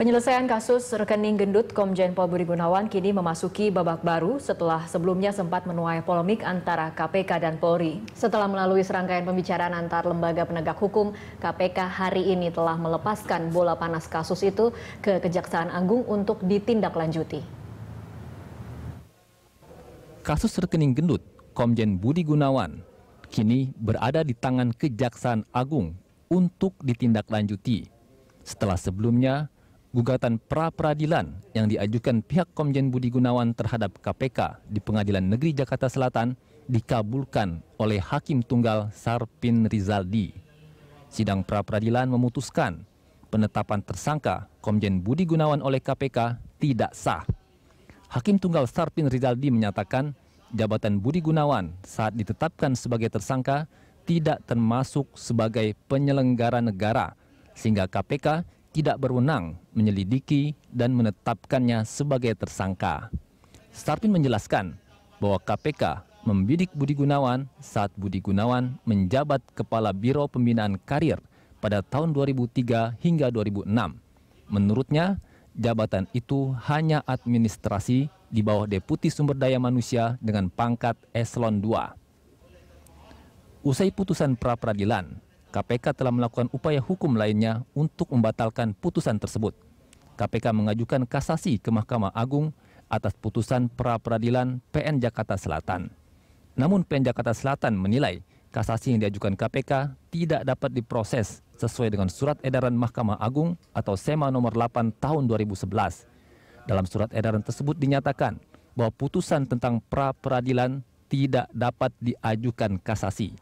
Penyelesaian kasus rekening gendut Komjen Pol Budi Gunawan kini memasuki babak baru setelah sebelumnya sempat menuai polemik antara KPK dan Polri. Setelah melalui serangkaian pembicaraan antar lembaga penegak hukum, KPK hari ini telah melepaskan bola panas kasus itu ke Kejaksaan Agung untuk ditindaklanjuti. Kasus rekening gendut Komjen Budi Gunawan kini berada di tangan Kejaksaan Agung untuk ditindaklanjuti. Setelah sebelumnya, gugatan pra-peradilan yang diajukan pihak Komjen Budi Gunawan terhadap KPK di Pengadilan Negeri Jakarta Selatan dikabulkan oleh Hakim Tunggal Sarpin Rizaldi. Sidang pra-peradilan memutuskan penetapan tersangka Komjen Budi Gunawan oleh KPK tidak sah. Hakim Tunggal Sarpin Rizaldi menyatakan jabatan Budi Gunawan saat ditetapkan sebagai tersangka tidak termasuk sebagai penyelenggara negara, sehingga KPK tidak berwenang menyelidiki dan menetapkannya sebagai tersangka. Sarpin menjelaskan bahwa KPK membidik Budi Gunawan saat Budi Gunawan menjabat Kepala Biro Pembinaan Karir pada tahun 2003 hingga 2006. Menurutnya, jabatan itu hanya administrasi di bawah Deputi Sumber Daya Manusia dengan pangkat Eselon 2. Usai putusan pra-peradilan, KPK telah melakukan upaya hukum lainnya untuk membatalkan putusan tersebut. KPK mengajukan kasasi ke Mahkamah Agung atas putusan pra-peradilan PN Jakarta Selatan. Namun PN Jakarta Selatan menilai kasasi yang diajukan KPK tidak dapat diproses sesuai dengan Surat Edaran Mahkamah Agung atau SEMA nomor 8 tahun 2011. Dalam surat edaran tersebut dinyatakan bahwa putusan tentang pra-peradilan tidak dapat diajukan kasasi.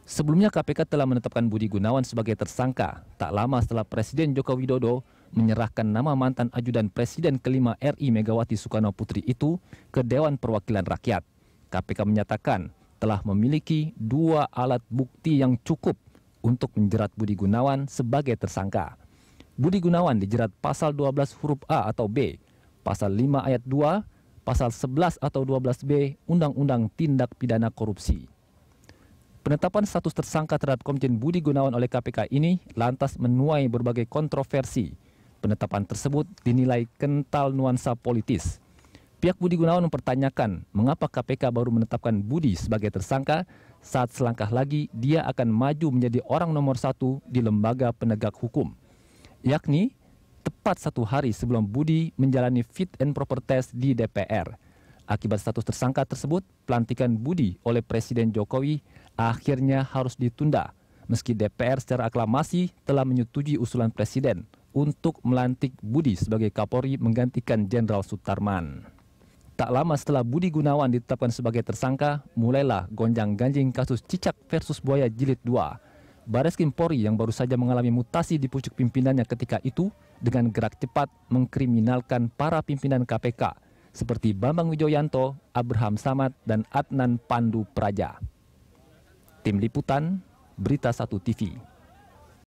Sebelumnya KPK telah menetapkan Budi Gunawan sebagai tersangka tak lama setelah Presiden Joko Widodo menyerahkan nama mantan ajudan Presiden kelima RI Megawati Soekarno Putri itu ke Dewan Perwakilan Rakyat. KPK menyatakan telah memiliki 2 alat bukti yang cukup untuk menjerat Budi Gunawan sebagai tersangka. Budi Gunawan dijerat pasal 12 huruf A atau B, pasal 5 ayat 2, pasal 11 atau 12B Undang-Undang Tindak Pidana Korupsi. Penetapan status tersangka terhadap Komjen Budi Gunawan oleh KPK ini lantas menuai berbagai kontroversi. Penetapan tersebut dinilai kental nuansa politis. Pihak Budi Gunawan mempertanyakan mengapa KPK baru menetapkan Budi sebagai tersangka saat selangkah lagi dia akan maju menjadi orang nomor 1 di lembaga penegak hukum. Yakni tepat 1 hari sebelum Budi menjalani fit and proper test di DPR. Akibat status tersangka tersebut, pelantikan Budi oleh Presiden Jokowi akhirnya harus ditunda, meski DPR secara aklamasi telah menyetujui usulan Presiden untuk melantik Budi sebagai Kapolri menggantikan Jenderal Sutarman. Tak lama setelah Budi Gunawan ditetapkan sebagai tersangka, mulailah gonjang-ganjing kasus Cicak versus Buaya Jilid 2. Bareskrim Polri yang baru saja mengalami mutasi di pucuk pimpinannya ketika itu dengan gerak cepat mengkriminalkan para pimpinan KPK seperti Bambang Wijoyanto, Abraham Samad, dan Adnan Pandu Praja. Tim Liputan, Berita 1 TV.